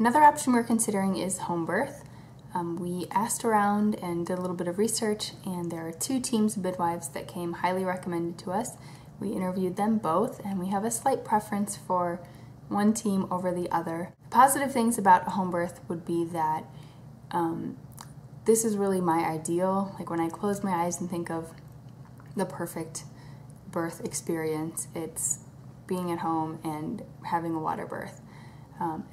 Another option we're considering is home birth. We asked around and did a little bit of research, and there are two teams of midwives that came highly recommended to us. We interviewed them both, and we have a slight preference for one team over the other. Positive things about a home birth would be that this is really my ideal. Like when I close my eyes and think of the perfect birth experience, it's being at home and having a water birth.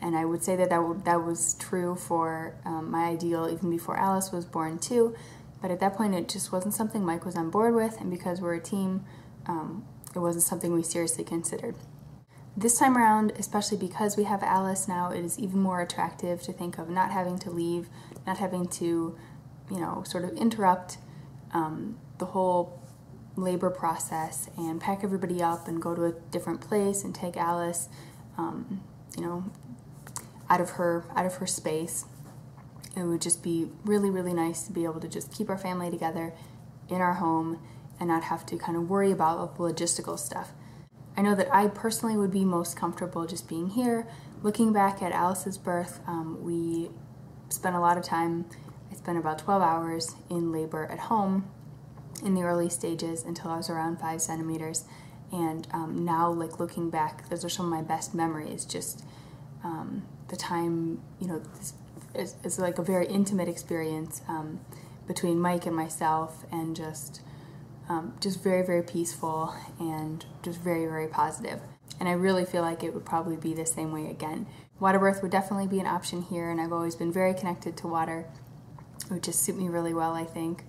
And I would say that was true for my ideal even before Alice was born too, but at that point it just wasn't something Mike was on board with, and because we're a team, it wasn't something we seriously considered. This time around, especially because we have Alice now, it is even more attractive to think of not having to leave, not having to, sort of interrupt the whole labor process and pack everybody up and go to a different place and take Alice, out of her space. It would just be really, really nice to be able to just keep our family together in our home and not have to kind of worry about the logistical stuff. I know that I personally would be most comfortable just being here. Looking back at Alice's birth, we spent a lot of time. I spent about 12 hours in labor at home in the early stages until I was around 5 centimeters. And now, like looking back, those are some of my best memories. Just the time, it's like a very intimate experience between Mike and myself, and just very, very peaceful and just very, very positive. And I really feel like it would probably be the same way again. Water birth would definitely be an option here, and I've always been very connected to water. It would just suit me really well, I think.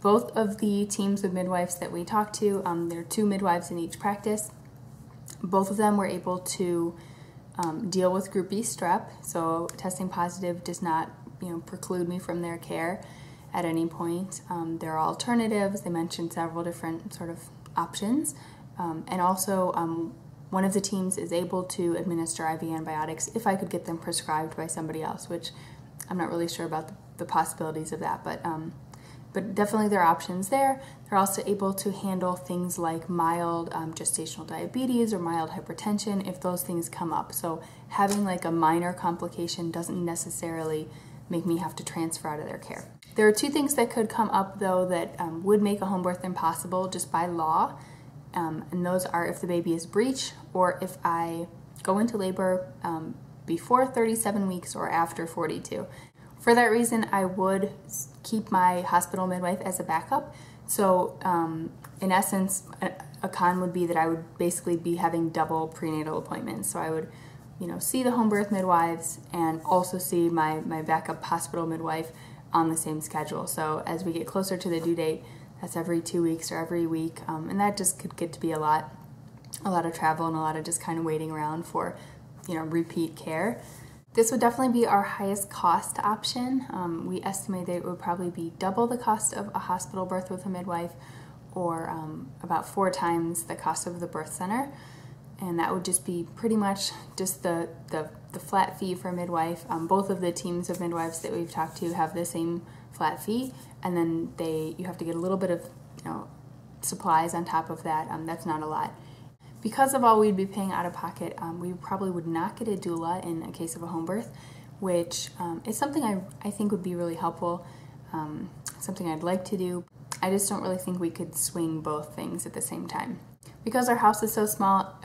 Both of the teams of midwives that we talked to, there are 2 midwives in each practice. Both of them were able to deal with Group B strep, so testing positive does not, preclude me from their care at any point. There are alternatives. They mentioned several different sort of options, and also one of the teams is able to administer IV antibiotics if I could get them prescribed by somebody else, which I'm not really sure about the possibilities of that, but definitely there are options there. They're also able to handle things like mild gestational diabetes or mild hypertension if those things come up. So having like a minor complication doesn't necessarily make me have to transfer out of their care. There are 2 things that could come up though that would make a home birth impossible just by law, and those are if the baby is breech or if I go into labor before 37 weeks or after 42. For that reason, I would keep my hospital midwife as a backup. So in essence, a con would be that I would basically be having double prenatal appointments. So I would, see the home birth midwives and also see my backup hospital midwife on the same schedule. So as we get closer to the due date, that's every 2 weeks or every week, and that just could get to be a lot of travel and a lot of just kind of waiting around for, repeat care. This would definitely be our highest cost option. We estimate that it would probably be double the cost of a hospital birth with a midwife, or about 4 times the cost of the birth center. And that would just be pretty much just the flat fee for a midwife. Both of the teams of midwives that we've talked to have the same flat fee, and then you have to get a little bit of supplies on top of that. That's not a lot. Because of all we'd be paying out of pocket, we probably would not get a doula in a case of a home birth, which is something I think would be really helpful, something I'd like to do. I just don't really think we could swing both things at the same time. Because our house is so small,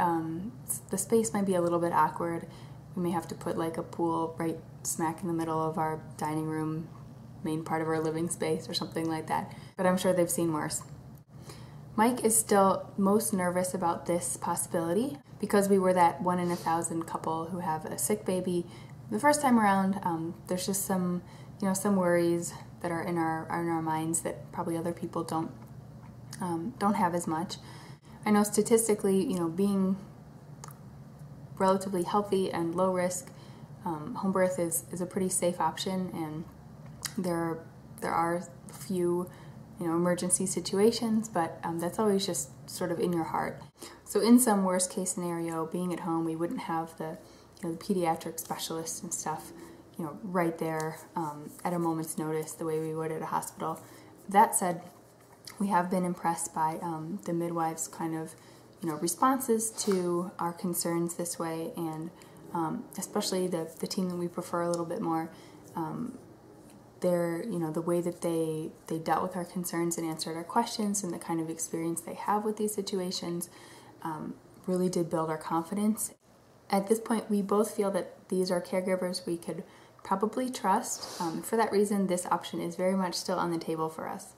the space might be a little bit awkward. We may have to put like a pool right smack in the middle of our dining room, main part of our living space or something like that. But I'm sure they've seen worse. Mike is still most nervous about this possibility because we were that 1 in 1,000 couple who have a sick baby. The first time around, there's just some worries that are in our minds that probably other people don't have as much. I know statistically, being relatively healthy and low risk, home birth is a pretty safe option, and there are a few emergency situations, but that's always just sort of in your heart. So in some worst case scenario, being at home, we wouldn't have the the pediatric specialists and stuff right there at a moment's notice the way we would at a hospital. That said, we have been impressed by the midwives' kind of responses to our concerns this way, and especially the team that we prefer a little bit more. The way that they dealt with our concerns and answered our questions, and the kind of experience they have with these situations really did build our confidence. At this point, we both feel that these are caregivers we could probably trust. For that reason, this option is very much still on the table for us.